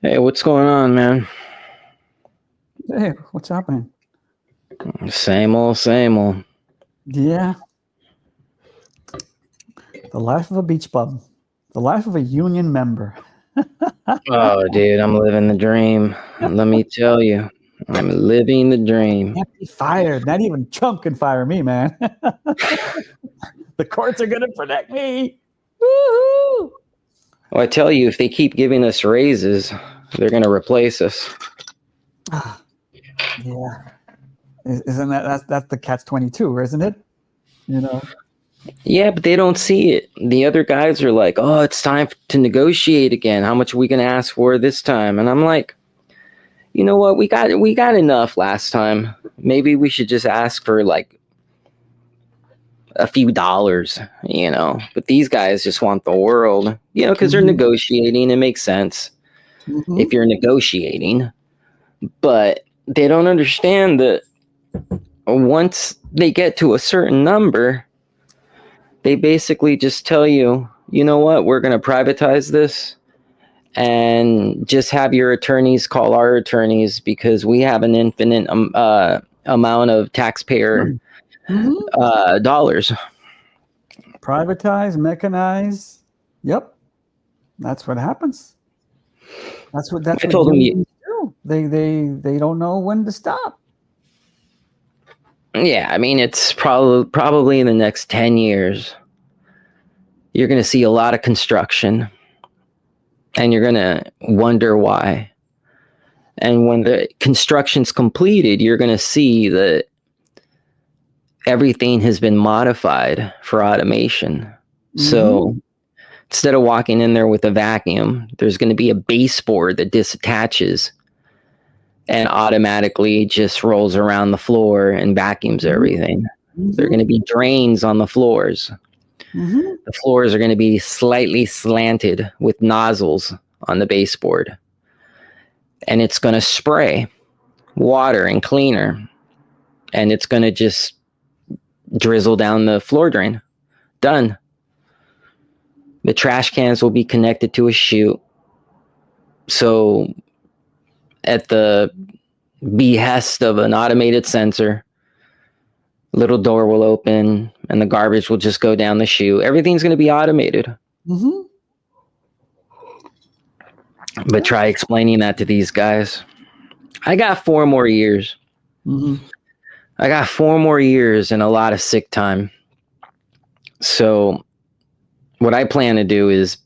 Hey, what's going on, man? Hey, what's happening? Same old, same old. Yeah, the life of a beach bum, the life of a union member. Oh, dude, I'm living the dream. Let me tell you, I'm living the dream. Can't be fired. Not even Trump can fire me, man. The courts are gonna protect me. Woo-hoo! Well, I tell you, if they keep giving us raises, they're going to replace us. Yeah, isn't that's the catch-22, isn't it? You know. Yeah, but they don't see it. The other guys are like, oh, it's time to negotiate again. How much are we going to ask for this time? And I'm like, you know what? We got enough last time. Maybe we should just ask for like a few dollars. But these guys just want the world, because they're Mm-hmm. negotiating. It makes sense Mm-hmm. if you're negotiating, but they don't understand that once they get to a certain number, they basically just tell you, you know what, we're going to privatize this and just have your attorneys call our attorneys because we have an infinite amount of taxpayer Mm-hmm. dollars. Privatize, mechanize. Yep, that's what happens. That's I what told them, unions do. They don't know when to stop. yeah, I mean, it's probably in the next 10 years, you're going to see a lot of construction and you're going to wonder why. And when the construction's completed, you're going to see that everything has been modified for automation. Mm-hmm. So instead of walking in there with a vacuum, there's going to be a baseboard that disattaches and automatically just rolls around the floor and vacuums everything. There are Mm-hmm. going to be drains on the floors. Mm-hmm. The floors are going to be slightly slanted with nozzles on the baseboard. And it's going to spray water and cleaner. And it's going to just drizzle down the floor drain. Done. The trash cans will be connected to a chute. So, at the behest of an automated sensor, little door will open and the garbage will just go down the chute. Everything's going to be automated. Mm-hmm. But try explaining that to these guys. I got 4 more years. Mm-hmm. I got 4 more years and a lot of sick time. So, what I plan to do is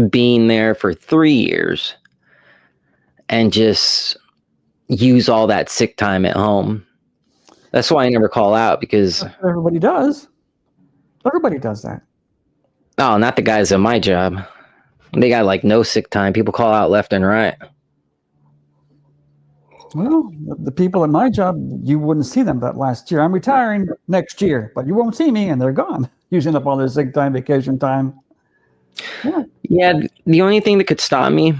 being there for 3 years and just use all that sick time at home. That's why I never call out because, That's what everybody does. Everybody does that. oh, not the guys at my job. They got like no sick time. People call out left and right. Well, the people at my job, you wouldn't see them that last year. I'm retiring next year, but you won't see me, and they're gone, using up all their sick time, vacation time. Yeah. Yeah, the only thing that could stop me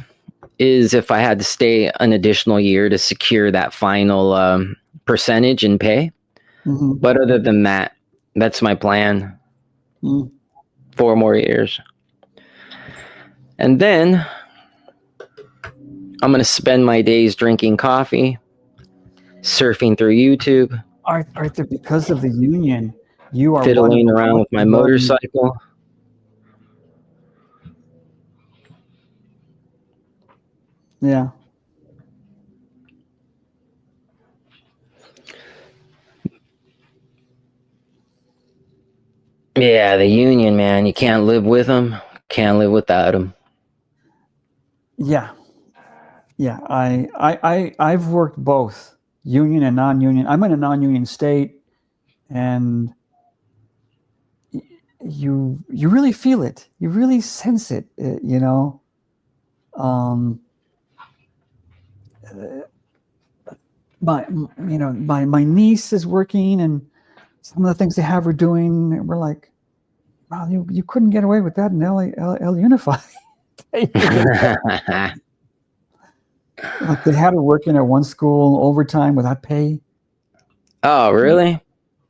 is if I had to stay an additional year to secure that final percentage in pay. Mm-hmm. But other than that, that's my plan. Mm. 4 more years. And then I'm going to spend my days drinking coffee, surfing through YouTube, Arthur, because of the union, you are one of fiddling the around with my lucky. motorcycle. Yeah. Yeah, the union, man. You can't live with them, can't live without them. Yeah. Yeah. I've worked both union and non-union. I'm in a non-union state, and you really feel it. You really sense it. You know. Um, my niece is working, and some of the things they have her doing, we're like, wow, you couldn't get away with that in L Unify. Like they had her working at one school overtime without pay. Oh, really?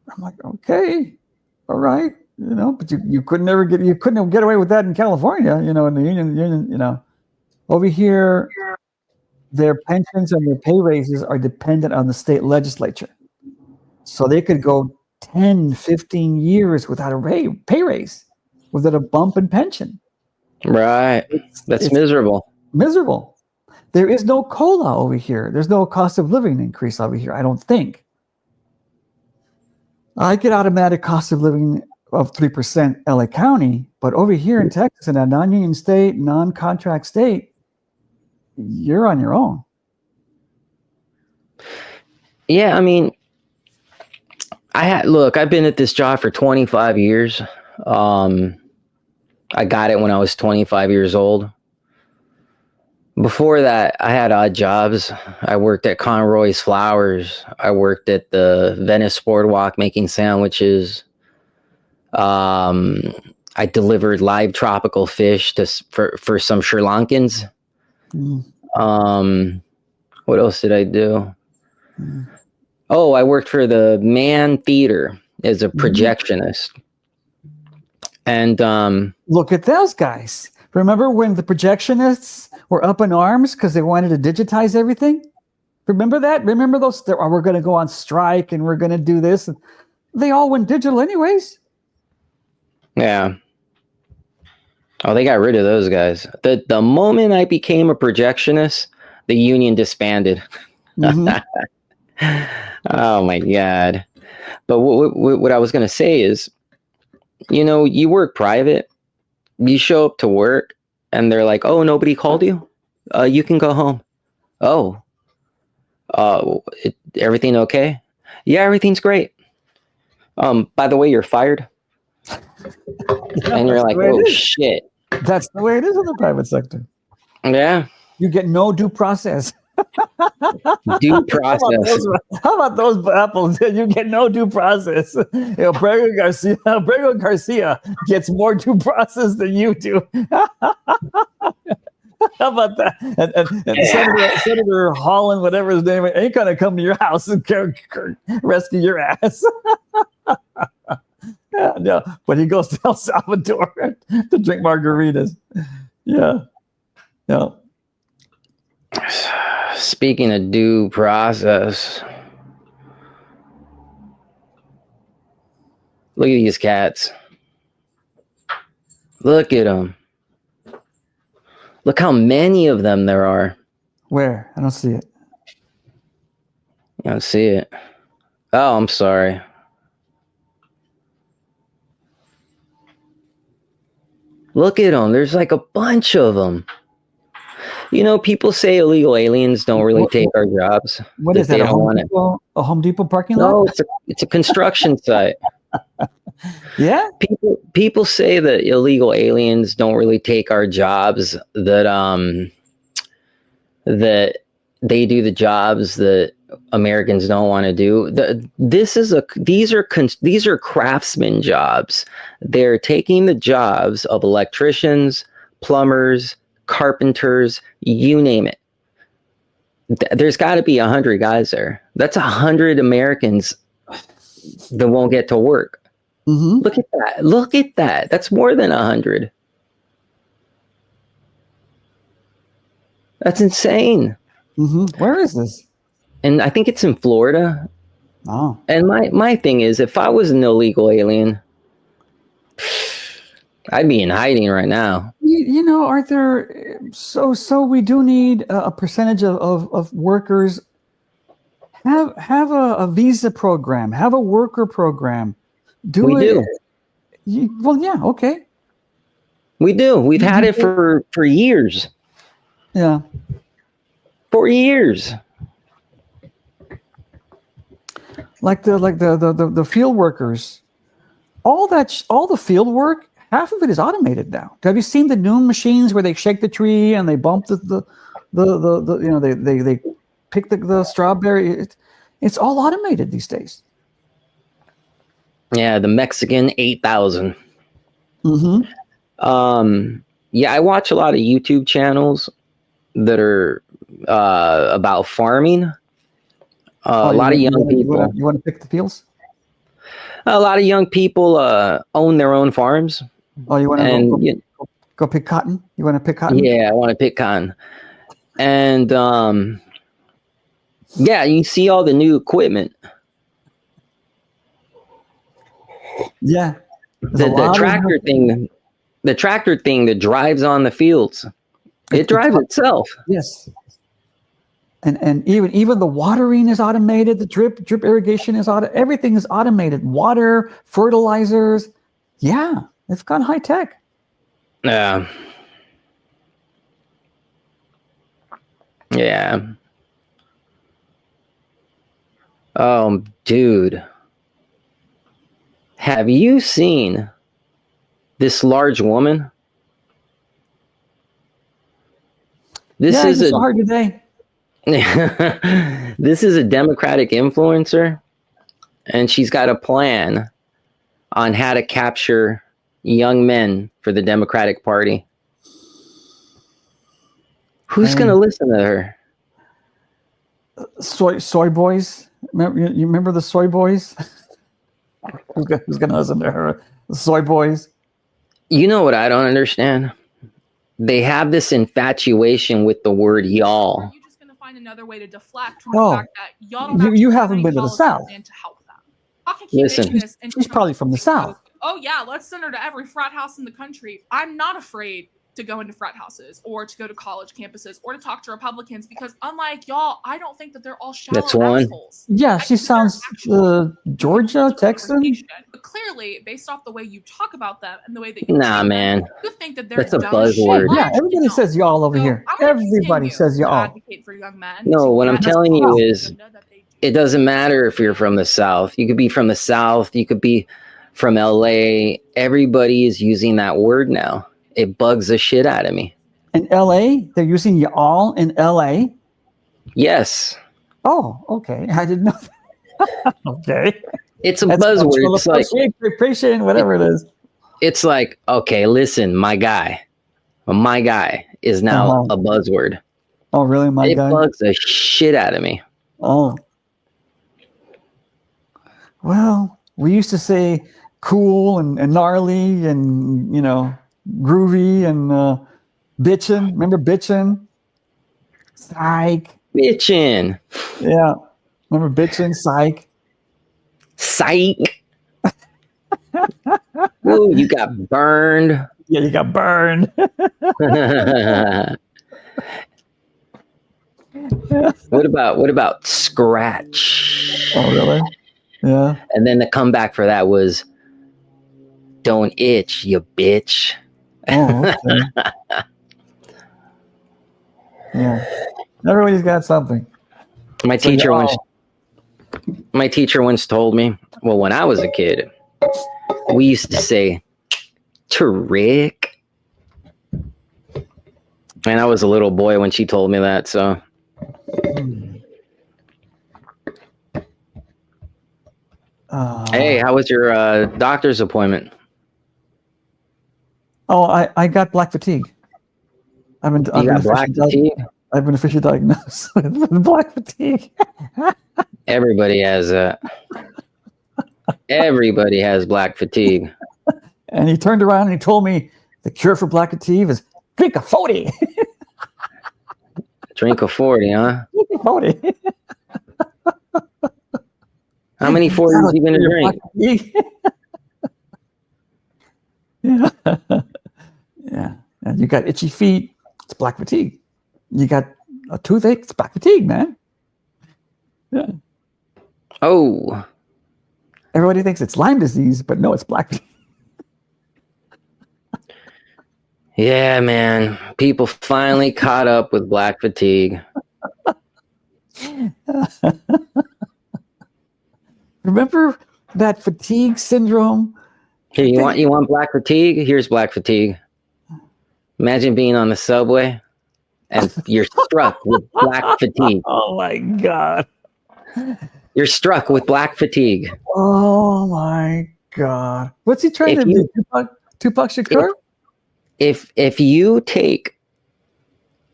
I'm like, okay, all right, but you couldn't get away with that in California, in the union, Over here, their pensions and their pay raises are dependent on the state legislature. So they could go 10, 15 years without a pay raise, without a bump in pension. Right. That's miserable. Miserable. There is no COLA over here. There's no cost of living increase over here, I don't think. I get automatic cost of living of 3% LA County, but over here in Texas, in a non-union state, non-contract state, you're on your own. Yeah, I mean, I've been at this job for 25 years. I got it when I was 25 years old. Before that, I had odd jobs. I worked at Conroy's Flowers. I worked at the Venice Boardwalk making sandwiches. I delivered live tropical fish for some Sri Lankans. What else did I do? Oh, I worked for the Mann Theater as a projectionist. And look at those guys. Remember when the projectionists were up in arms because they wanted to digitize everything? Remember that? Remember those? We're going to go on strike and we're going to do this. They all went digital anyways. Yeah. Oh, they got rid of those guys. The moment I became a projectionist, the union disbanded. Oh my God. But what I was going to say is, you work private, you show up to work and they're like, oh, nobody called you? You can go home. Oh, everything okay? Yeah, everything's great. By the way, you're fired. And you're like, oh shit. That's the way it is in the private sector. Yeah. You get no due process. Due process. How about those apples? You get no due process. Brego Garcia gets more due process than you do. How about that? And Senator Halen, whatever his name, ain't gonna come to your house and rescue your ass. No, but he goes to El Salvador to drink margaritas. Yeah. No. Speaking of due process, look at these cats. Look at them. Look how many of them there are. Where? I don't see it. I don't see it. Oh, I'm sorry. Look at them. There's like a bunch of them. People say illegal aliens don't really take our jobs. What is that? A Home Depot parking lot? No, it's a construction site. Yeah. People say that illegal aliens don't really take our jobs. That they do the jobs that Americans don't want to do. These are craftsman jobs. They're taking the jobs of electricians, plumbers, carpenters, you name it. There's got to be 100 guys there. That's 100 Americans that won't get to work. Mm-hmm. Look at that. Look at that. That's more than 100. That's insane. Mm-hmm. Where is this? And I think it's in Florida. Oh. And my thing is, if I was an illegal alien, I'd be in hiding right now. Arthur, so we do need a percentage of workers have a visa program, have a worker program. We do. Well, yeah, okay. We do. We've had it for years. Yeah. For years. Like the field workers, all the field work, half of it is automated now. Have you seen the new machines where they shake the tree and they bump they pick the strawberry? It's all automated these days. Yeah, the Mexican 8,000. Mm-hmm. Yeah, I watch a lot of YouTube channels that are about farming. A lot of young people. You want to pick the fields? A lot of young people own their own farms. Oh, you want to Go pick cotton. You want to pick cotton? Yeah, I want to pick cotton. And yeah, you see all the new equipment. Yeah. The tractor thing, that drives on the fields. It drives itself. Yes. And even the watering is automated. The drip irrigation is everything is automated. Water, fertilizers. Yeah, it's gone high tech. Yeah. Yeah. Dude. Have you seen this large woman? This is a hard today. This is a Democratic influencer, and she's got a plan on how to capture young men for the Democratic Party. Who's going to listen to her? Soy boys. You remember the soy boys? Who's going to listen to her? The soy boys. You know what I don't understand? They have this infatuation with the word y'all. Are you just going to find another way to deflect from the fact that y'all don't you haven't been to the South. To help them. I can keep Listen, this she's probably from the South. Oh yeah, let's send her to every frat house in the country. I'm not afraid to go into frat houses or to go to college campuses or to talk to Republicans because unlike y'all, I don't think that they're all shallow assholes. Yeah, she sounds Georgia, Texan. But clearly, based off the way you talk about them and the way that you man, you think that they're that's a buzzword. Yeah, everybody says y'all over here. Everybody says y'all. Advocate for young men. No, what I'm telling you is, it doesn't matter if you're from the South. You could be from the South. You could be from LA. Everybody is using that word now. It bugs the shit out of me. In LA? They're using y'all in LA? Yes. Oh, okay. I didn't know that. Okay. It's a buzzword. It's like appreciation, whatever it is. It's like, okay, listen, my guy is now a buzzword. Oh, really? My guy? It bugs the shit out of me. Oh. Well, we used to say cool and gnarly and, groovy and bitchin'. Remember bitchin'? Psych. Bitchin'. Yeah. Remember bitchin'? Psych. Psych. Ooh, you got burned. Yeah, you got burned. What about scratch? Oh, really? Yeah. And then the comeback for that was, don't itch, you bitch. Oh, okay. Yeah. Everybody's got something. My teacher once told me, well, when I was a kid, we used to say, Trick. And I was a little boy when she told me that, so. Hey, how was your doctor's appointment? Oh, I got black fatigue. I've been officially diagnosed with black fatigue. Everybody has that. Everybody has black fatigue. And he turned around and he told me the cure for black fatigue is drink a 40. Drink a 40, huh? Drink a 40. How many 40s are you going to drink? Yeah. Yeah. And you got itchy feet, it's black fatigue. You got a toothache, it's black fatigue, man. Yeah. Oh. Everybody thinks it's Lyme disease, but no, it's black fatigue. Yeah, man. People finally caught up with black fatigue. Remember that fatigue syndrome? Here, you want black fatigue? Here's black fatigue. Imagine being on the subway and you're struck with black fatigue. Oh my God. You're struck with black fatigue. Oh my God. What's he trying to do? Tupac Shakur? If you take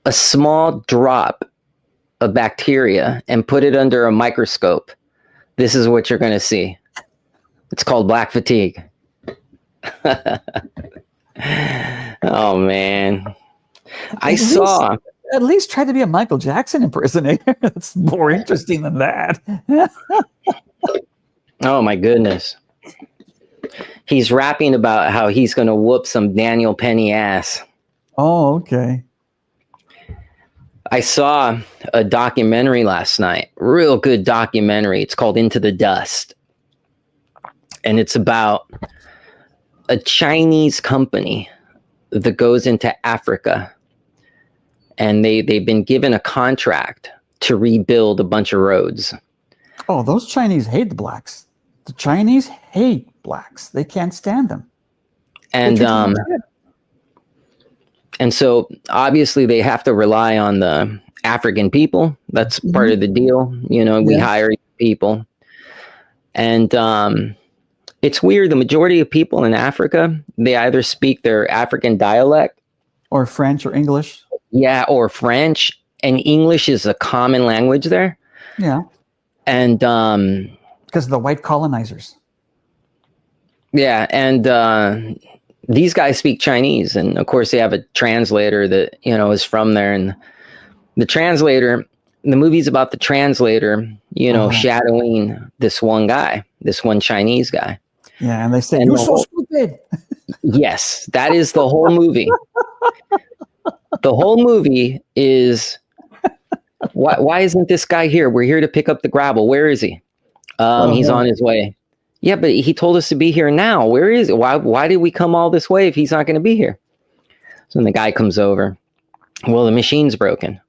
a small drop of bacteria and put it under a microscope, this is what you're going to see. It's called black fatigue. Oh man, I At least, saw. at least try to be a Michael Jackson impersonator. That's more interesting than that. Oh my goodness, he's rapping about how he's going to whoop some Daniel Penny ass. Oh, okay. I saw a documentary last night, real good documentary. It's called Into the Dust. And it's about a Chinese company that goes into Africa. And they've been given a contract to rebuild a bunch of roads. Oh, those Chinese hate the blacks. The Chinese hate blacks. They can't stand them. And so obviously they have to rely on the African people. That's part of the deal. You know, we hire people. And it's weird. The majority of people in Africa, they either speak their African dialect or French or English. Yeah, or French. And English is a common language there. Yeah. And because of the white colonizers. Yeah, and these guys speak Chinese, and of course they have a translator that, you know, is from there. And the translator, the movie's about the translator, you know, shadowing this one guy, this one Chinese guy. Yeah, and they say, "You're so stupid." Yes, that is the whole movie. The whole movie is, why isn't this guy here? We're here to pick up the gravel. Where is he? He's on his way. Yeah, but he told us to be here now. Where is it? Why did we come all this way if he's not going to be here? So then the guy comes over. Well, the machine's broken.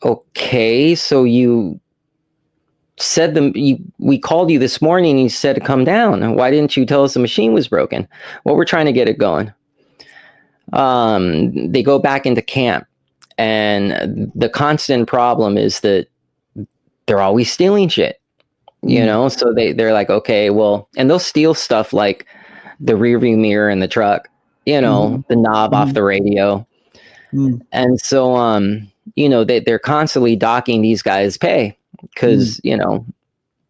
Okay, so you said we called you this morning and you said to come down. Why didn't you tell us the machine was broken? Well, we're trying to get it going. They go back into camp, and the constant problem is that they're always stealing shit. You know, so they're like, okay, well, and they'll steal stuff like the rearview mirror in the truck, you know, the knob off the radio. And so, you know, they're constantly docking these guys' pay because, you know,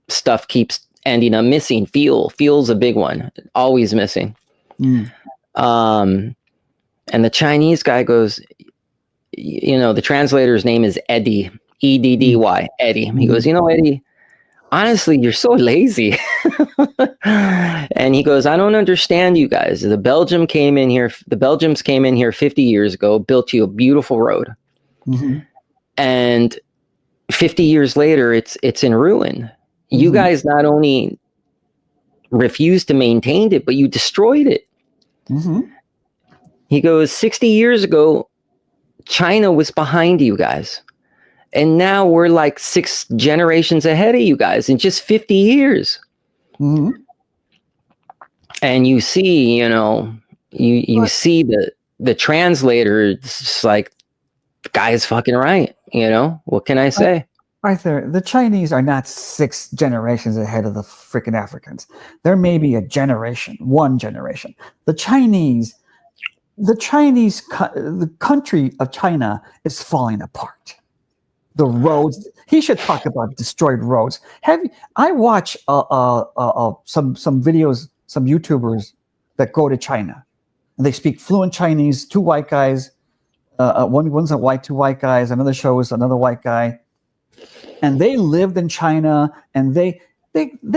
stuff keeps ending up missing. Fuel's a big one, always missing. And the Chinese guy goes, you know, the translator's name is Eddie, Eddy, Eddie. He goes, you know, Eddie, honestly, you're so lazy. And he goes, I don't understand you guys. The Belgiums came in here 50 years ago, built you a beautiful road. And 50 years later, it's in ruin. You guys not only refused to maintain it, but you destroyed it. He goes, 60 years ago, China was behind you guys. And now we're like 6 generations ahead of you guys in just 50 years. And you see, you know, you see the translator, it's just like, the guy is fucking right. You know, what can I say? Arthur, the Chinese are not 6 generations ahead of the freaking Africans. There may be one generation. The country of China is falling apart. The roads. He should talk about destroyed roads. I watch some videos, some YouTubers that go to China, and they speak fluent Chinese. 2 white guys, one's a white, 2 white guys. Another show is another white guy, and they lived in China, and they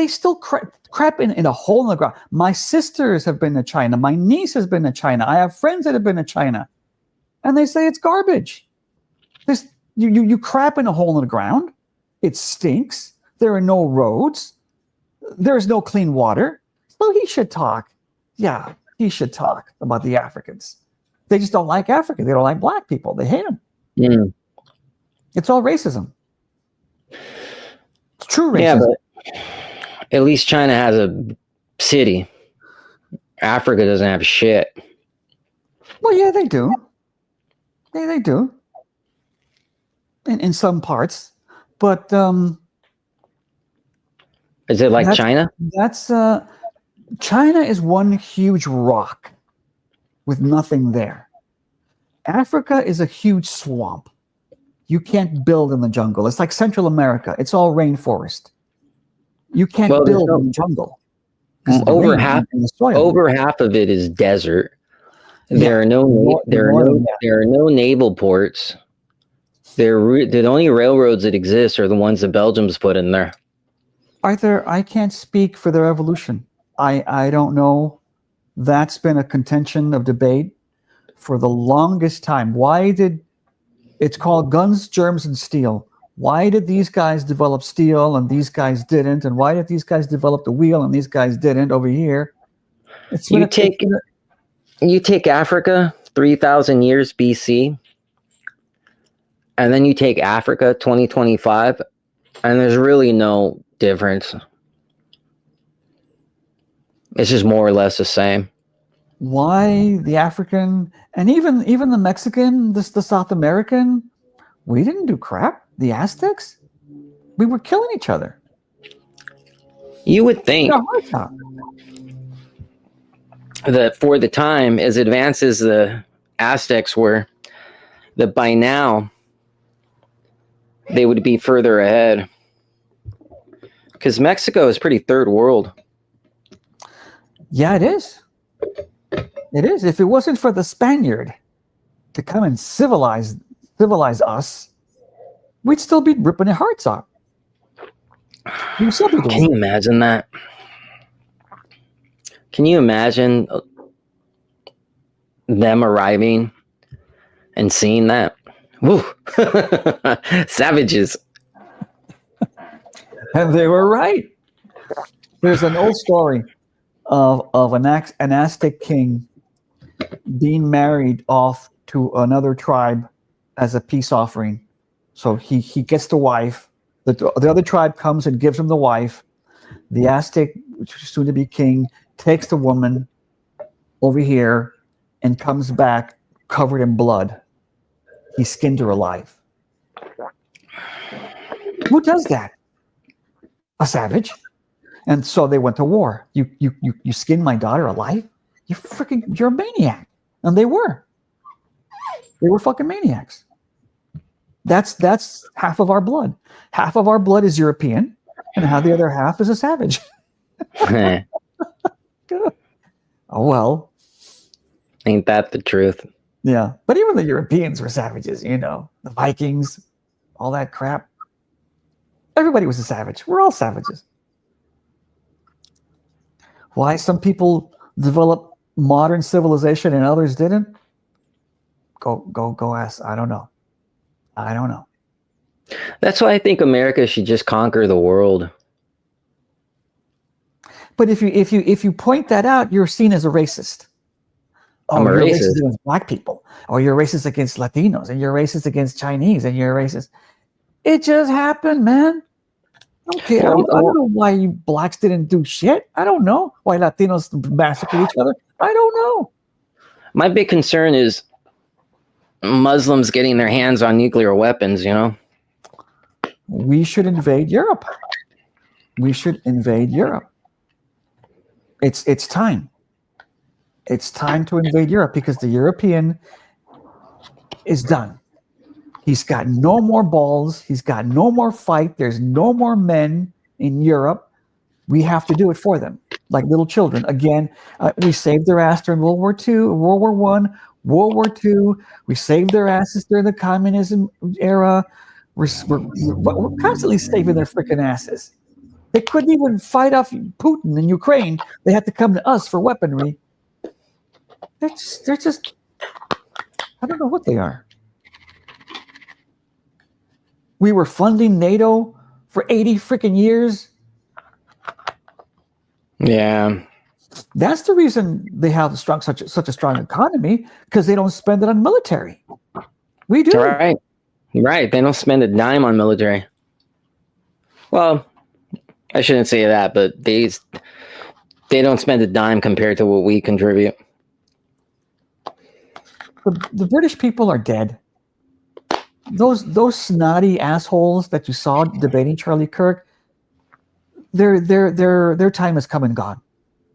still crap in a hole in the ground. My sisters have been to China. My niece has been to China. I have friends that have been to China, and they say it's garbage. You crap in a hole in the ground. It stinks. There are no roads. There's no clean water. So he should talk. Yeah, he should talk about the Africans. They just don't like Africa. They don't like black people. They hate them. It's all racism. It's true racism. Yeah, but at least China has a city. Africa doesn't have shit. Well, yeah, they do. They do. In some parts, but is it like China? China is one huge rock with nothing there. Africa is a huge swamp. You can't build in the jungle. It's like Central America. It's all rainforest. You can't build in the jungle. Over half of it is desert. There are no naval ports. The only railroads that exist are the ones that Belgium's put in there. Arthur, I can't speak for their evolution. I don't know. That's been a contention of debate for the longest time. It's called guns, germs, and steel. Why did these guys develop steel and these guys didn't? And why did these guys develop the wheel and these guys didn't over here? You take Africa 3,000 years BC, and then you take Africa 2025, and there's really no difference. It's just more or less the same. Why the African and even the Mexican, the South American, we didn't do crap. The Aztecs, we were killing each other. You would think that for the time, as advanced as the Aztecs were, that by now they would be further ahead. Because Mexico is pretty third world. Yeah, it is. It is. If it wasn't for the Spaniard to come and civilize us, we'd still be ripping their hearts out. Can you imagine that? Can you imagine them arriving and seeing that? Woo! Savages. And they were right. There's an old story of an Aztec king being married off to another tribe as a peace offering. So he gets the wife. The other tribe comes and gives him the wife. The Aztec, which is soon to be king, takes the woman over here and comes back covered in blood. He skinned her alive. Who does that? A savage. And so they went to war. You skinned my daughter alive? You're a maniac. And they were. They were fucking maniacs. That's half of our blood. Half of our blood is European, and the other half is a savage. Oh well. Ain't that the truth? Yeah. But even the Europeans were savages, the Vikings, all that crap. Everybody was a savage. We're all savages. Why some people develop modern civilization and others didn't? Go ask. I don't know. That's why I think America should just conquer the world. But if you point that out, you're seen as a racist. I'm a racist against black people, or you're racist against Latinos, and you're racist against Chinese, and you're racist. It just happened, man. Okay, I don't know why you blacks didn't do shit. I don't know why Latinos massacred each other. I don't know. My big concern is Muslims getting their hands on nuclear weapons, We should invade Europe. It's time. It's time to invade Europe because the European is done. He's got no more balls. He's got no more fight. There's no more men in Europe. We have to do it for them, like little children. Again, we saved their ass during World War II, World War I, World War II. We saved their asses during the communism era. We're constantly saving their freaking asses. They couldn't even fight off Putin in Ukraine. They had to come to us for weaponry. They're just I don't know what they are. We were funding NATO for 80 freaking years. Yeah. That's the reason they have such a strong economy, because they don't spend it on military. We do. Right. They don't spend a dime on military. Well, I shouldn't say that, but they don't spend a dime compared to what we contribute. The British people are dead. Those snotty assholes that you saw debating Charlie Kirk, their time has come and gone.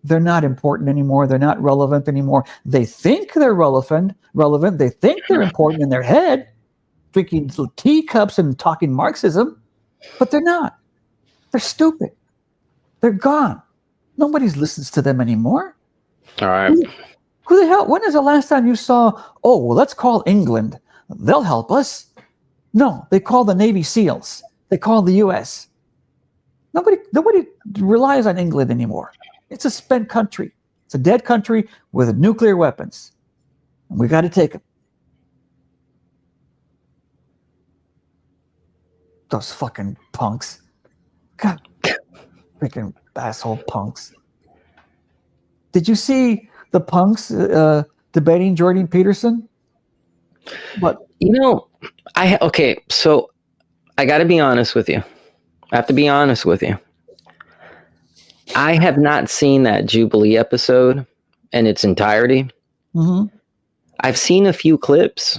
They're not important anymore. They're not relevant anymore. They think they're relevant. They think they're important in their head, drinking teacups and talking Marxism, but they're not. They're stupid. They're gone. Nobody listens to them anymore. All right. Who the hell? When is the last time you saw? Oh, well, let's call England. They'll help us. No, they call the Navy SEALs. They call the U.S. Nobody relies on England anymore. It's a spent country. It's a dead country with nuclear weapons. And we got to take them. Those fucking punks. God, freaking asshole punks. Did you see the punks debating Jordan Peterson? But so I got to be honest with you. I have to be honest with you. I have not seen that Jubilee episode in its entirety. Mm-hmm. I've seen a few clips,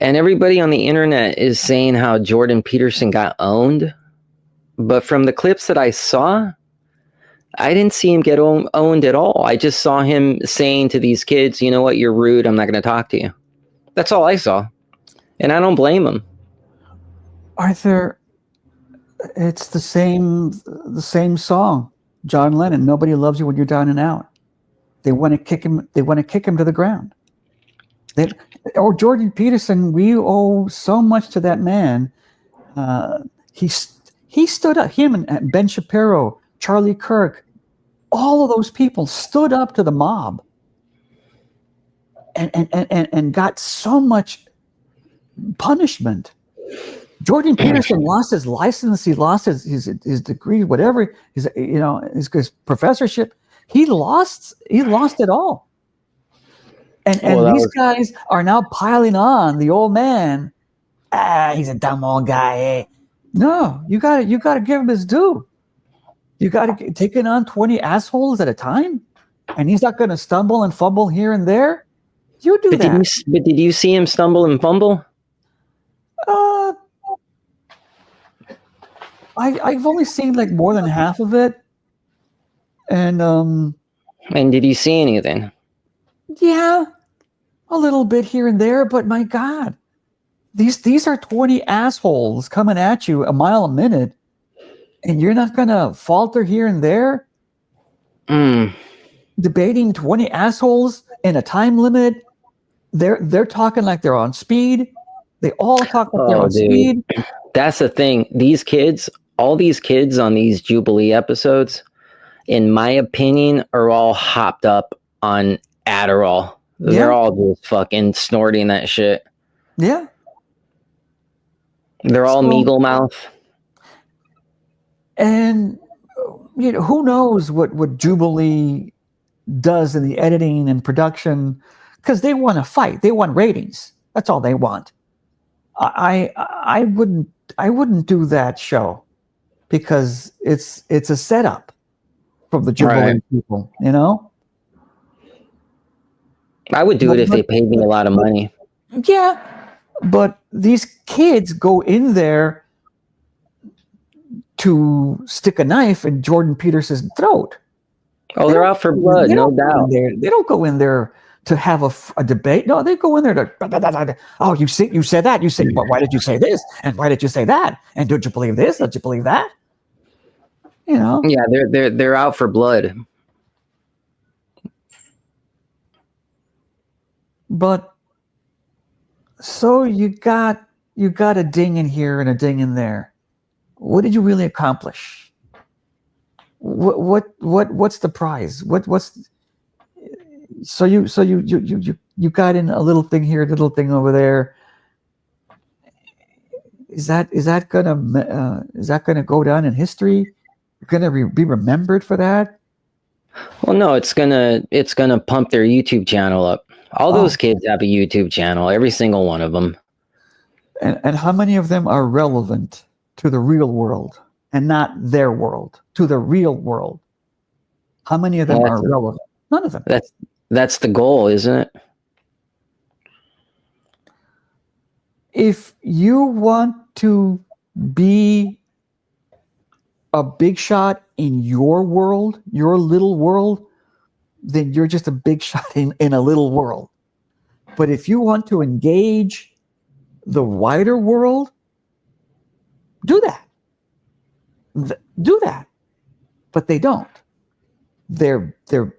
and everybody on the internet is saying how Jordan Peterson got owned. But from the clips that I saw, I didn't see him get owned at all. I just saw him saying to these kids, you know what, you're rude. I'm not going to talk to you. That's all I saw. And I don't blame him. Arthur, it's the same song. John Lennon, nobody loves you when you're down and out. They want to kick him. They want to kick him to the ground. Jordan Peterson, we owe so much to that man. He stood up. Him and Ben Shapiro, Charlie Kirk, all of those people stood up to the mob, and got so much punishment. Jordan Peterson lost his license. He lost his degree, whatever his professorship. He lost it all. And these guys are now piling on the old man. He's a dumb old guy. Eh? No, you got to give him his due. You got to take it on 20 assholes at a time, and he's not going to stumble and fumble here and there. You do that. Did you see him stumble and fumble? I've only seen like more than half of it, and did you see anything? Yeah, a little bit here and there, but my God, these are 20 assholes coming at you a mile a minute, and you're not gonna falter here and there. Debating 20 assholes in a time limit. They're talking like they're on speed. They all talk like they're on speed. That's the thing. These kids, all these kids on these Jubilee episodes, in my opinion, are all hopped up on Adderall. Yeah. They're all just fucking snorting that shit. Yeah. They're all meagle mouth. And who knows what Jubilee does in the editing and production, because they want to fight. They want ratings. That's all they want. I wouldn't do that show because it's a setup from the Jubilee people, I would do it if they paid me a lot of money. Yeah, but these kids go in there to stick a knife in Jordan Peterson's throat. Oh, they're out for blood, no doubt. They don't go in there to have a debate. No, they go in there to, oh, you said that. You said, well, why did you say this? And why did you say that? And did you believe this? Did you believe that? Yeah, they're out for blood. But so you got a ding in here and a ding in there. What did you really accomplish? What's the prize? So you got in a little thing here, a little thing over there. Is that gonna go down in history? You're gonna be remembered for that? Well, no, it's gonna pump their YouTube channel up. All those kids have a YouTube channel, every single one of them. And how many of them are relevant to the real world and not their world, to the real world? How many of them are relevant? None of them. That's the goal, isn't it? If you want to be a big shot in your world, your little world, then you're just a big shot in a little world. But if you want to engage the wider world, do that. But but they don't. They're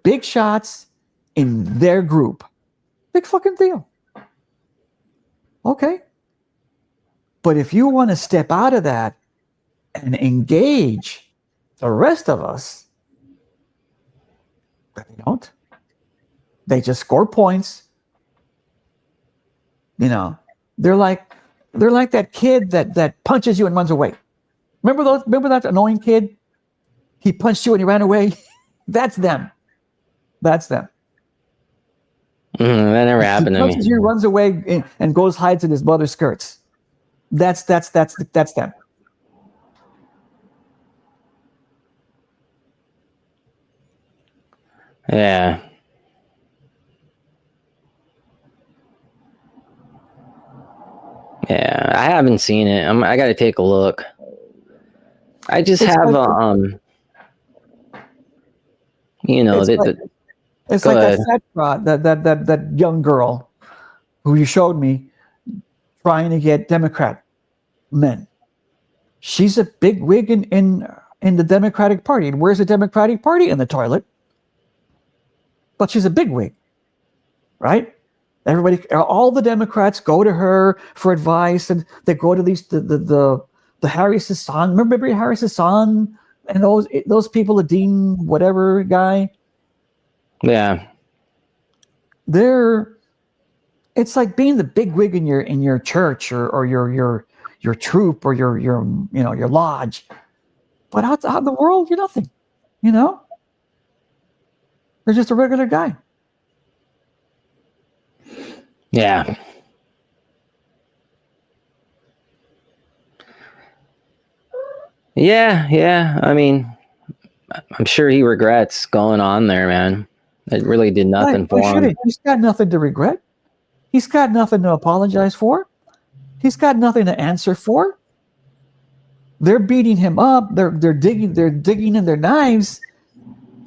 big shots in their group. Big fucking deal. Okay. But if you want to step out of that and engage the rest of us, they don't. They just score points. You know, they're like that kid that punches you and runs away. Remember that annoying kid? He punched you and he ran away. That's them. That's them. That never happened to me. He punches you, runs away, and goes hides in his mother's skirts. That's them. Yeah. Yeah, I haven't seen it. I got to take a look. I just It's have like, you know, it's like that fat broad, that young girl who you showed me trying to get Democrat men. She's a big wig in the Democratic Party. And where's the Democratic Party? In the toilet. But she's a big wig, right? Everybody, all the Democrats go to her for advice, and they go to the Harris's son. Remember Harris's son and those people, the Dean whatever guy. Yeah. It's like being the big wig in your church or your troop or your lodge, but out in the world, you're nothing. You know, you're just a regular guy. Yeah. Yeah. I mean, I'm sure he regrets going on there, man. It really did nothing for him. He's got nothing to regret. He's got nothing to apologize for. He's got nothing to answer for. They're beating him up. They're digging in their knives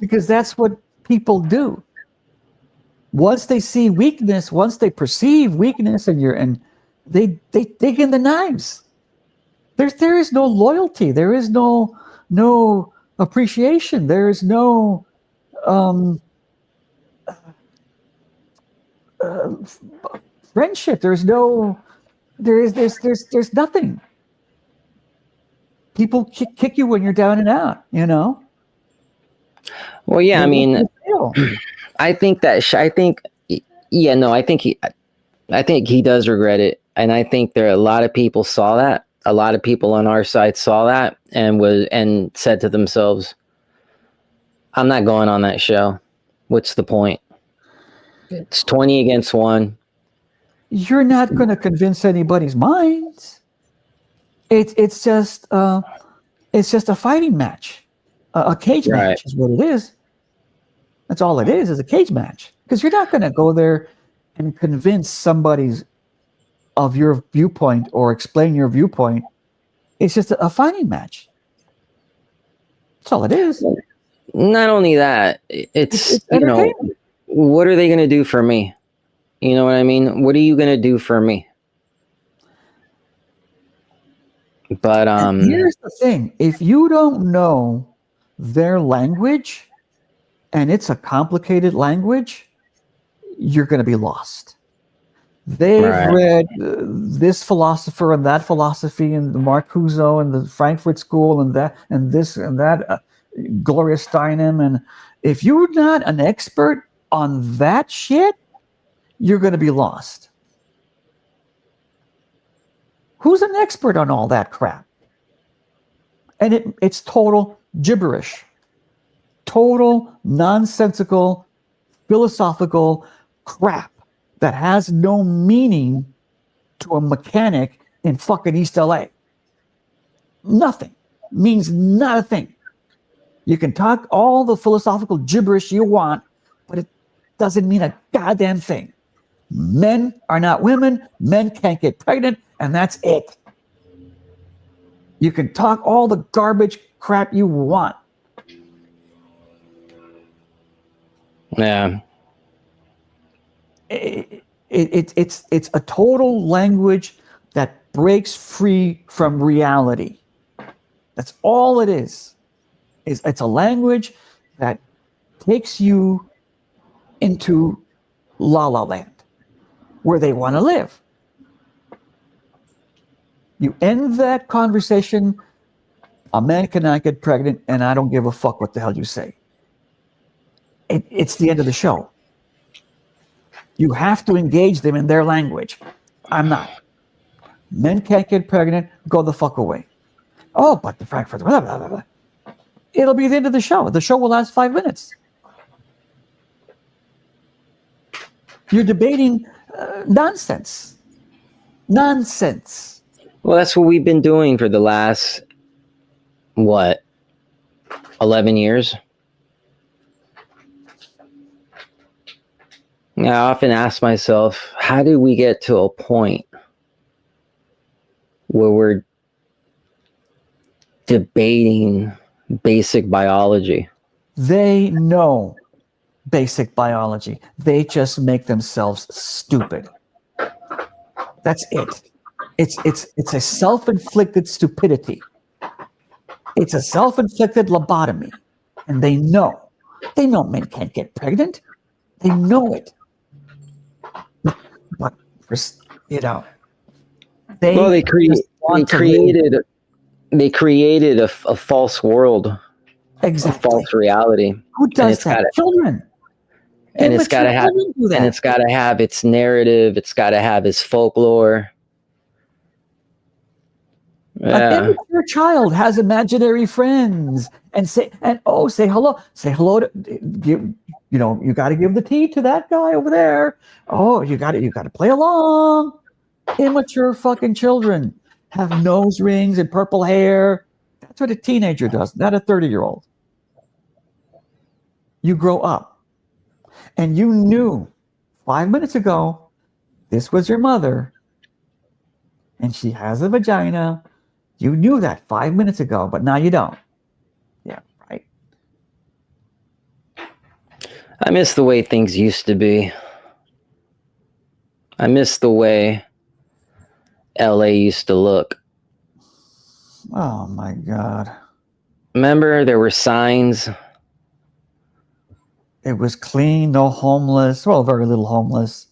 because that's what people do. Once they see weakness, once they perceive weakness, and they dig in the knives. There is no loyalty. There is no appreciation. There is no friendship. There's nothing. People kick you when you're down and out. You know. Well, yeah. I mean, I think he does regret it, and I think there are a lot of people saw that. A lot of people on our side saw that and said to themselves, "I'm not going on that show. What's the point? It's 20 against 1." You're not going to convince anybody's minds. It's just a fighting match, a cage match is what it is. That's all it is a cage match. Because you're not going to go there and convince somebody's of your viewpoint or explain your viewpoint. It's just a fighting match. That's all it is. Not only that, it's you know, what are they going to do for me? You know what I mean? What are you going to do for me? But and here's the thing. If you don't know their language, and it's a complicated language, you're going to be lost. They've read this philosopher and that philosophy, and the Marcuse and the Frankfurt School and that and this and that, Gloria Steinem. And if you're not an expert on that shit, you're going to be lost. Who's an expert on all that crap? And it's total gibberish. Total nonsensical, philosophical crap that has no meaning to a mechanic in fucking East LA. Nothing. Means nothing. You can talk all the philosophical gibberish you want, but it doesn't mean a goddamn thing. Men are not women. Men can't get pregnant, and that's it. You can talk all the garbage crap you want. Yeah. It's a total language that breaks free from reality. That's all it is. It's a language that takes you into La La Land, where they want to live. You end that conversation, a man cannot get pregnant, and I don't give a fuck what the hell you say. It's the end of the show. You have to engage them in their language. I'm not. Men can't get pregnant, go the fuck away. Oh, but the Frankfurt, blah, blah, blah, blah. It'll be the end of the show. The show will last 5 minutes. You're debating nonsense. Nonsense. Well, that's what we've been doing for the last, 11 years? I often ask myself, how did we get to a point where we're debating basic biology? They know basic biology. They just make themselves stupid. That's it. It's a self-inflicted stupidity. It's a self-inflicted lobotomy. And they know. They know men can't get pregnant. They know it. But they created a false world. Exactly. A false reality. Who does that? Children. And it's got to have, and it's got to have its narrative. It's got to have its folklore. Yeah. An immature child has imaginary friends and say hello. Say hello to you got to give the tea to that guy over there. Oh, you got to play along. Immature fucking children have nose rings and purple hair. That's what a teenager does, not a 30-year-old. You grow up. And you knew 5 minutes ago, this was your mother, and she has a vagina. You knew that 5 minutes ago, but now you don't. Yeah, right. I miss the way things used to be. I miss the way LA used to look. Oh, my God. Remember, there were signs. It was clean, no homeless. Well, very little homeless.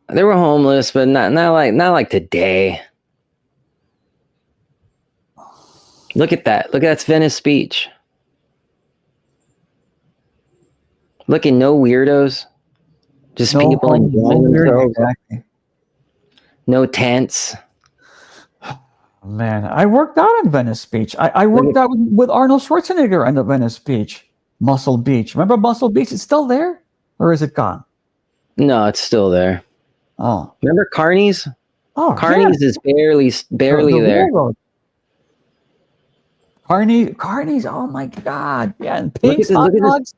They were homeless, but not like today. Look at that. Look, that's Venice Beach. Look at no weirdos. Just no people enjoying themselves. Exactly. No tents. Man, I worked out in Venice Beach. I worked out with Arnold Schwarzenegger on the Venice Beach. Muscle Beach. Remember Muscle Beach? It's still there? Or is it gone? No, it's still there. Oh. Remember Carney's? Oh, Carney's is barely there. Railroad. Carney's, oh my God. Yeah, and Pink's hot dogs.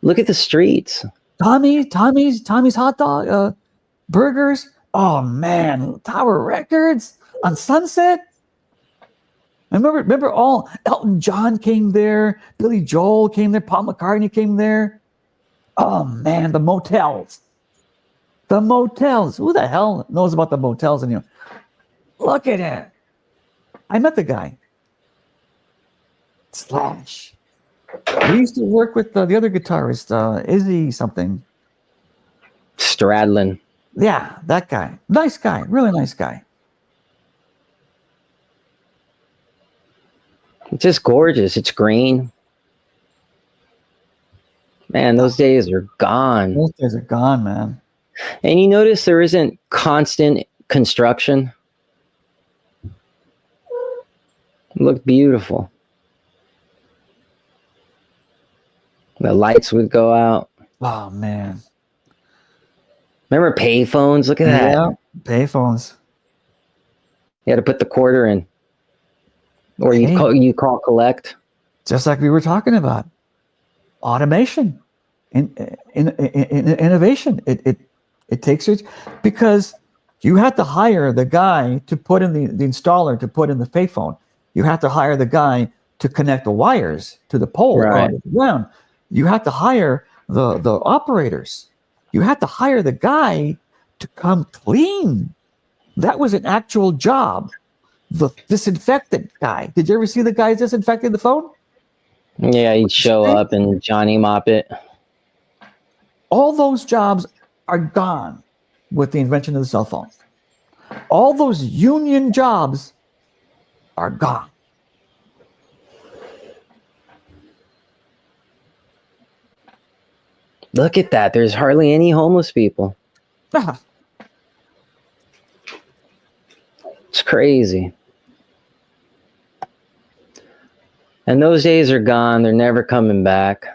Look at the streets. Tommy's hot dog, burgers. Oh man, Tower Records on Sunset. Remember all Elton John came there, Billy Joel came there, Paul McCartney came there. Oh man, the motels. The motels. Who the hell knows about the motels anymore? Look at it. I met the guy. Slash. We used to work with the other guitarist, Izzy something. Stradlin. Yeah, that guy. Nice guy. Really nice guy. It's just gorgeous. It's green. Man, those days are gone. Those days are gone, man. And you notice there isn't constant construction. It looked beautiful. The lights would go out. Oh, man. Remember payphones? Look at that. Yeah, payphones. You had to put the quarter in. Or you call collect. Just like we were talking about. Automation. Innovation. It takes it because you had to hire the guy to put in the installer to put in the payphone. You had to hire the guy to connect the wires to the pole or the ground. You had to hire the operators. You had to hire the guy to come clean. That was an actual job. The disinfectant guy. Did you ever see the guys disinfecting the phone? Yeah, he'd show up and Johnny Mop it. All those jobs are gone with the invention of the cell phone. All those union jobs are gone. Look at that. There's hardly any homeless people. It's crazy. And those days are gone. They're never coming back.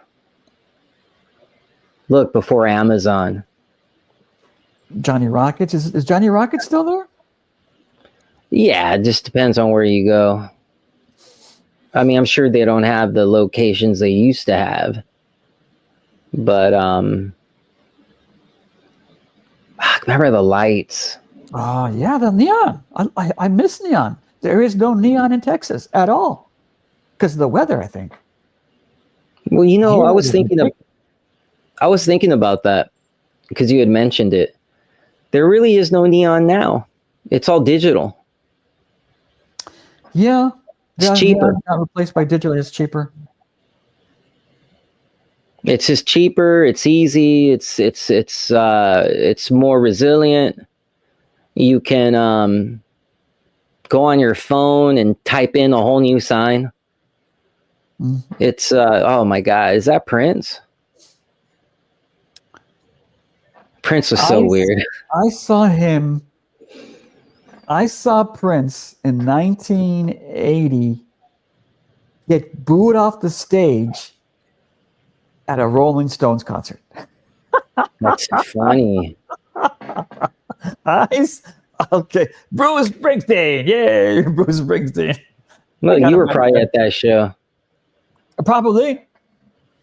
Look, before Amazon. Johnny Rockets. Is Johnny Rockets still there? Yeah, it just depends on where you go. I mean, I'm sure they don't have the locations they used to have. But remember the lights. Oh, yeah, the neon. I miss neon. There is no neon in Texas at all because of the weather, I think. Well, you know, I was thinking about that because you had mentioned it. There really is no neon now. It's all digital. Yeah. It's cheaper. Not replaced by digital. It's cheaper. It's just cheaper. It's easy. It's more resilient. You can go on your phone and type in a whole new sign. It's oh my God, is that Prince? Prince was so weird. I saw Prince in 1980 get booed off the stage at a Rolling Stones concert. That's funny. Okay, Bruce Springsteen, yay, Bruce Springsteen. Look, you were probably at that show. Probably.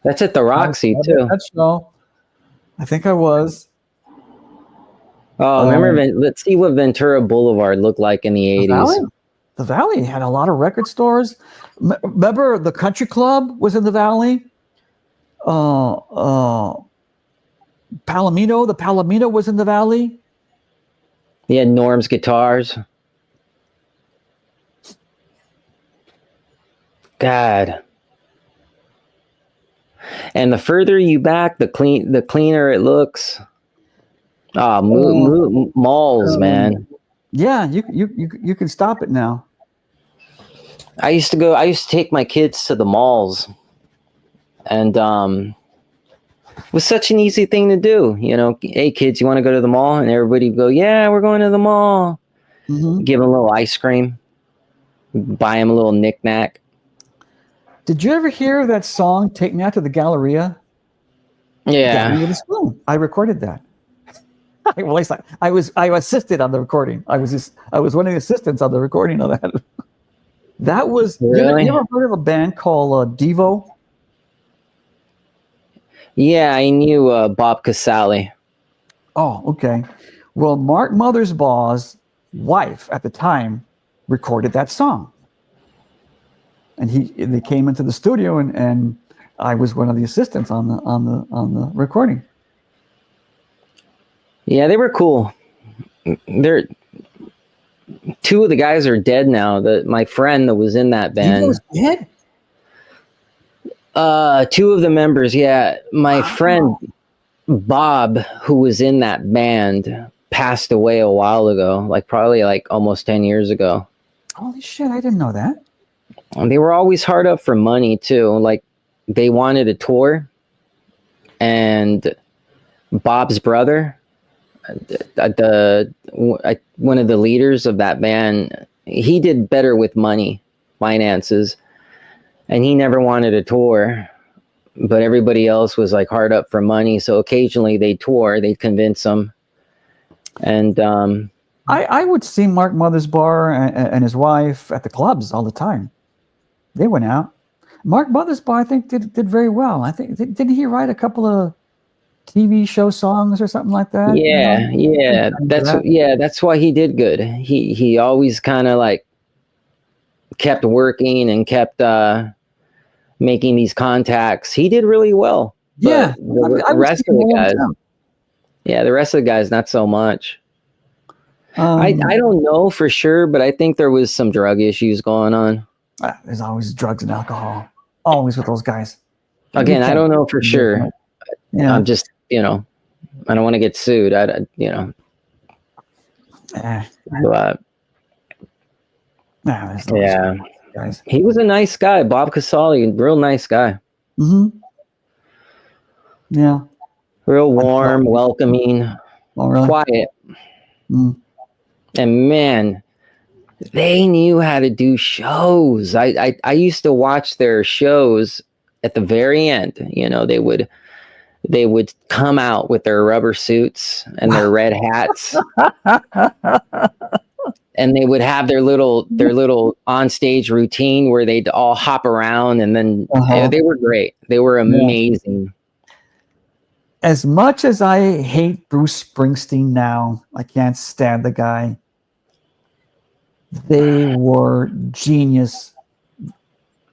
That's at the Roxy too. That show. I think I was. Oh, remember? Let's see what Ventura Boulevard looked like in the 80s. The Valley had a lot of record stores. Remember, the Country Club was in the Valley. Palomino, the Palomino was in the Valley. He had Norm's guitars. God. And the further you back, the cleaner it looks. Malls, man. Yeah, you can stop it now. I used to take my kids to the malls, and it was such an easy thing to do. You know, hey kids, you want to go to the mall? And everybody would go, yeah, we're going to the mall. Mm-hmm. Give them a little ice cream, buy them a little knick-knack. Did you ever hear that song, Take Me Out to the Galleria? Yeah. I recorded that. Well, I assisted on the recording. I was one of the assistants on the recording of that. That was really? You ever heard of a band called Devo? Yeah, I knew Bob Casale. Oh, okay. Well, Mark Mothersbaugh's wife at the time recorded that song, and they came into the studio, and I was one of the assistants on the recording. Yeah, they were cool. Two of the guys are dead now. My friend that was in that band. He was dead? Two of the members, yeah. My friend Bob, who was in that band, passed away a while ago, probably almost 10 years ago. Holy shit, I didn't know that. And they were always hard up for money too. They wanted a tour, and Bob's brother, one of the leaders of that band, he did better with finances, and he never wanted a tour, but everybody else was hard up for money. So occasionally they'd convince them. And I would see Mark Mothersbaugh and his wife at the clubs all the time. They went out. Mark Mothersbaugh, I think, did very well. I think didn't he write a couple of TV show songs or something like that? Yeah, yeah. That's why he did good. He always kind of kept working and kept making these contacts. He did really well. Yeah, the rest of the guys. Yeah, the rest of the guys not so much. I don't know for sure, but I think there was some drug issues going on. There's always drugs and alcohol. Always with those guys. Again, I don't know for sure. Yeah. I'm just, I don't want to get sued. But yeah, guys. He was a nice guy. Bob Casale, real nice guy. Mm-hmm. Yeah. Real warm, welcoming, really? Quiet. Mm. And man, they knew how to do shows. I used to watch their shows at the very end. They would come out with their rubber suits and their red hats. And they would have their little onstage routine where they'd all hop around, and then they were great. They were amazing. Yeah. As much as I hate Bruce Springsteen now, I can't stand the guy. They were genius,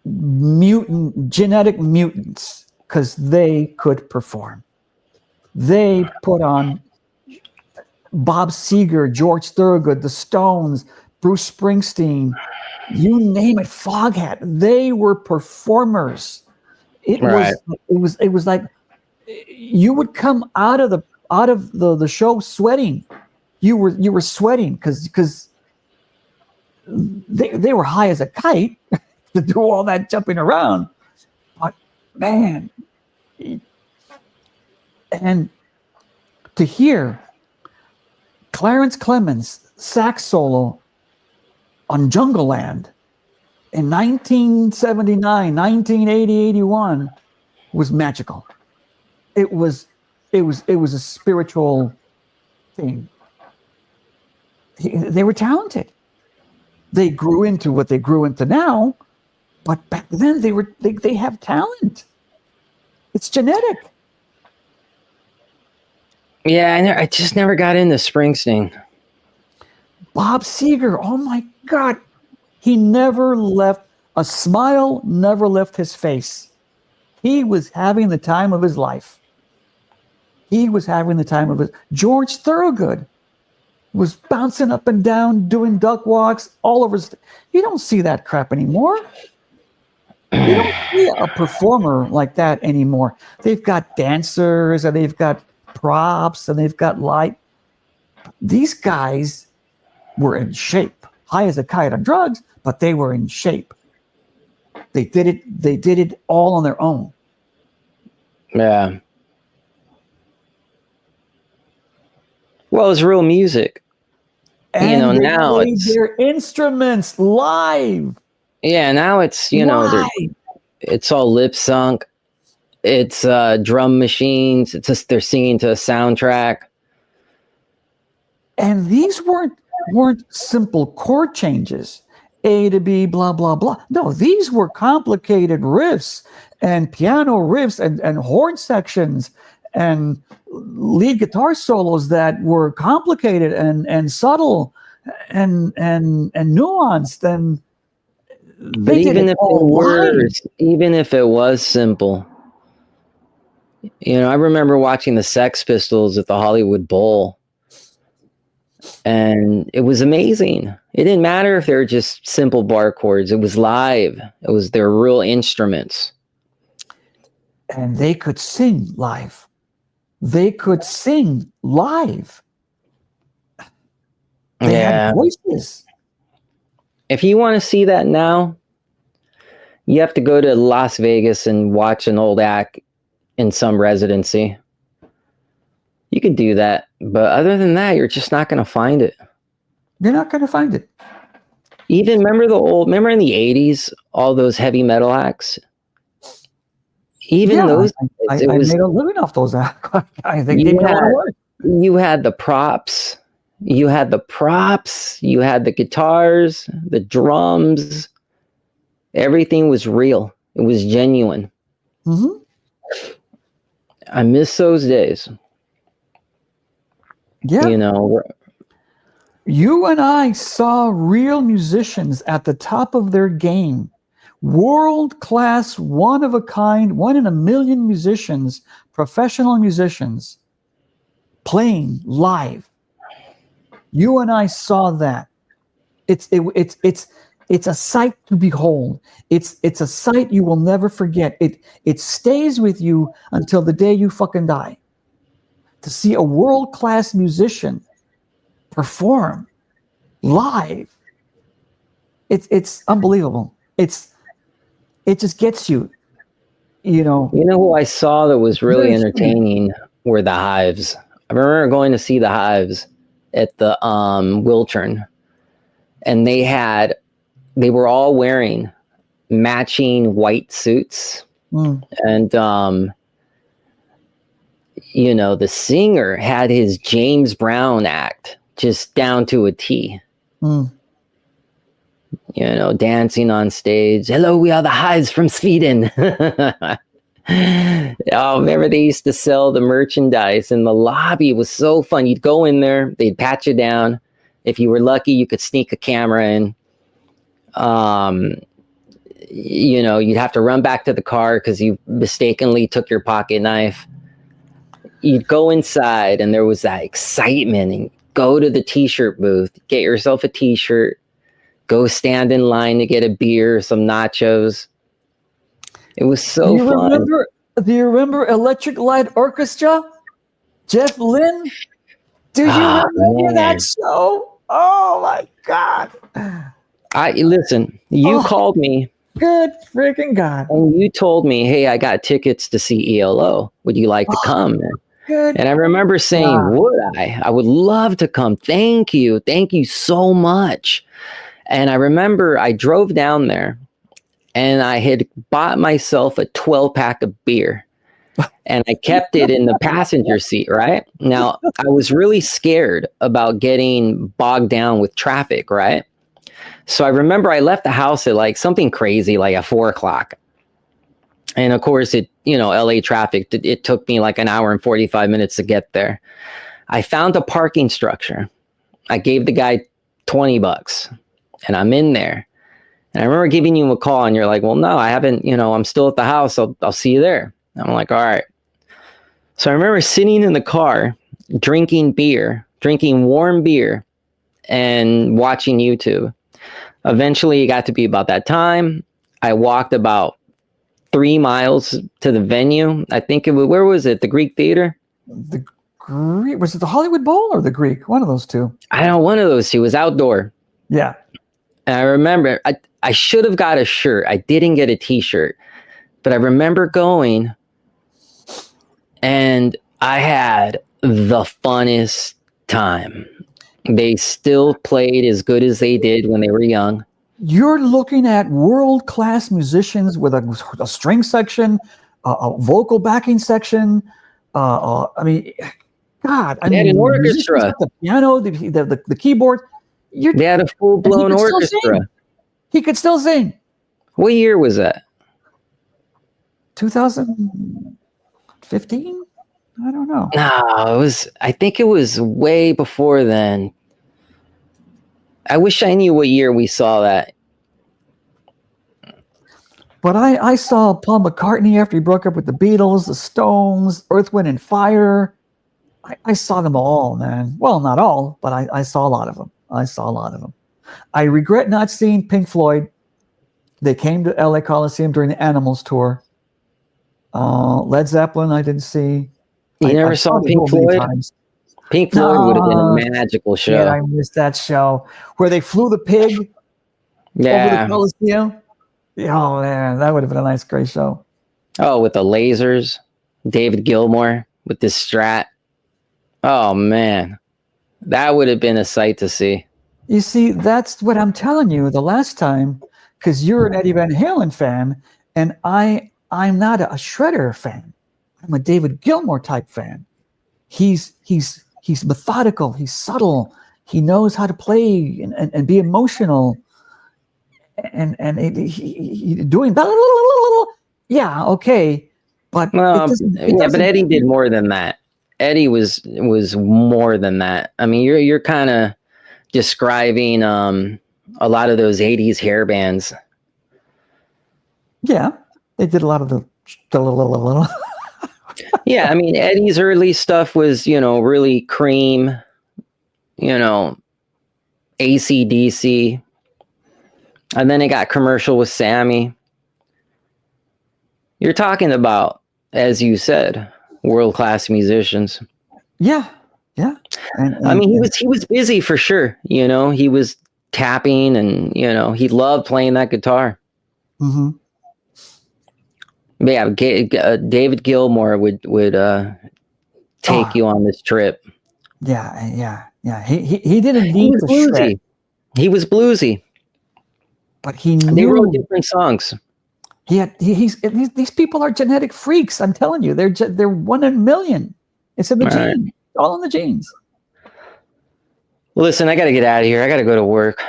genetic mutants, because they could perform. They put on Bob Seger, George Thorogood, the Stones, Bruce Springsteen, you name it, Foghat. They were performers. It was like you would come out of the show sweating. You were sweating because they were high as a kite to do all that jumping around. But man, and to hear Clarence Clemens sax solo on Jungle Land in 1979, 1980, 81 was magical. It was a spiritual thing. They were talented. They grew into what they grew into now, but back then they have talent. It's genetic. Yeah, I just never got into Springsteen. Bob Seger, oh my God. He never left, a smile never left his face. He was having the time of his life. George Thorogood was bouncing up and down, doing duck walks all over. You don't see that crap anymore. You don't see a performer like that anymore. They've got dancers and they've got props and they've got light. These guys were in shape, high as a kite on drugs, but they were in shape. They did it all on their own. Yeah. Well, it's real music. And they now played it's their instruments live. Yeah, now it's it's all lip sunk. It's drum machines. It's just they're singing to a soundtrack. And these weren't simple chord changes, A to B, blah blah blah. No, these were complicated riffs and piano riffs and horn sections and lead guitar solos that were complicated and subtle and nuanced. And but even if it was simple, I remember watching the Sex Pistols at the Hollywood Bowl, and it was amazing. It didn't matter if they were just simple bar chords. It was live. Their real instruments. And they could sing live. They had voices. If you want to see that now, you have to go to Las Vegas and watch an old act in some residency. You could do that, but other than that, you're just not going to find it. You're not going to find it. Even remember in the 80s, all those heavy metal acts? Even those, I made a living off those acts. I think you had the props. You had the guitars, the drums. Everything was real. It was genuine. Mm-hmm. I miss those days. Yeah. You and I saw real musicians at the top of their game. World-class, one-of-a-kind, one in a million musicians, professional musicians playing live. You and I saw that. It's It's a sight to behold. It's a sight you will never forget. It stays with you until the day you fucking die. To see a world-class musician perform live, it's unbelievable. It just gets you, you know. You know who I saw that was really entertaining were the Hives. I remember going to see the Hives at the Wiltern, and they were all wearing matching white suits. And you know, the singer had his James Brown act just down to a T. You know, dancing on stage. Hello, we are the Hives from Sweden. Oh, remember they used to sell the merchandise in the lobby. It was so fun. You'd go in there, they'd pat you down. If you were lucky, you could sneak a camera in. You know, you'd have to run back to the car because you mistakenly took your pocket knife. You'd go inside and there was that excitement, and go to the t-shirt booth, get yourself a t-shirt, go stand in line to get a beer, some nachos. It was so fun. Do you remember Electric Light Orchestra? Jeff Lynne? Do you remember that show? Oh my God. Listen, you called me. Good freaking God. And you told me, hey, I got tickets to see ELO. Would you like to come? Good. And I remember saying, would I? I would love to come. Thank you. Thank you so much. And I remember I drove down there and I had bought myself a 12-pack of beer. And I kept it in the passenger seat, right? Now, I was really scared about getting bogged down with traffic, right? So I remember I left the house at like something crazy, like at 4:00. And of course, LA traffic, it took me like an hour and 45 minutes to get there. I found a parking structure. I gave the guy $20 and I'm in there. And I remember giving you a call and you're like, well, no, I haven't, I'm still at the house. I'll see you there. I'm like, all right. So I remember sitting in the car, drinking warm beer and watching YouTube. Eventually, it got to be about that time. I walked about 3 miles to the venue. I think where was it? The Greek Theater? The Greek, was it the Hollywood Bowl or the Greek? One of those two. I don't know, one of those two. It was outdoor. Yeah. And I remember I should have got a shirt. I didn't get a t-shirt. But I remember going and I had the funnest time. They still played as good as they did when they were young. You're looking at world-class musicians with a string section, a vocal backing section. I mean, God, they had an orchestra. The piano, the keyboard. They had a full-blown orchestra. He could still sing. What year was that? 2015? I don't know. No, I think it was way before then. I wish I knew what year we saw that. But I saw Paul McCartney after he broke up with the Beatles, the Stones, Earth, Wind, and Fire. I saw them all, man. Well, not all, but I saw a lot of them. I regret not seeing Pink Floyd. They came to LA Coliseum during the Animals tour. Led Zeppelin, I didn't see. You never saw Pink Floyd? Pink Floyd would have been a magical show. Yeah, I missed that show where they flew the pig over the Coliseum. Oh man, that would have been a nice, great show. Oh, with the lasers, David Gilmore with this Strat. Oh man, that would have been a sight to see. You see, that's what I'm telling you. The last time, because you're an Eddie Van Halen fan, and I'm not a Shredder fan. I'm a David Gilmore type fan. He's methodical. He's subtle. He knows how to play and be emotional. And he doing yeah, okay, but but Eddie did more than that. Eddie was more than that. I mean, you're kind of describing a lot of those 80s hair bands. Yeah, they did a lot of the Yeah, I mean, Eddie's early stuff was, really Cream, AC/DC. And then they got commercial with Sammy. You're talking about, as you said, world-class musicians. Yeah. And I mean, he was busy for sure. You know, he was tapping, and you know, he loved playing that guitar. Mm-hmm. But yeah, David Gilmore would take you on this trip. Yeah. He didn't He need was to shred, bluesy. He was bluesy. but he They wrote knew. different songs. These people are genetic freaks. I'm telling you, they're 1 in a million. It's in the All right. gene, all in the genes. Listen, I got to get out of here. I got to go to work.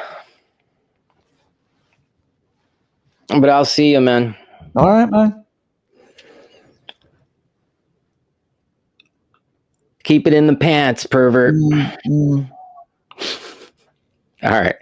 But I'll see you, man. All right, man. Keep it in the pants, pervert. Mm. All right.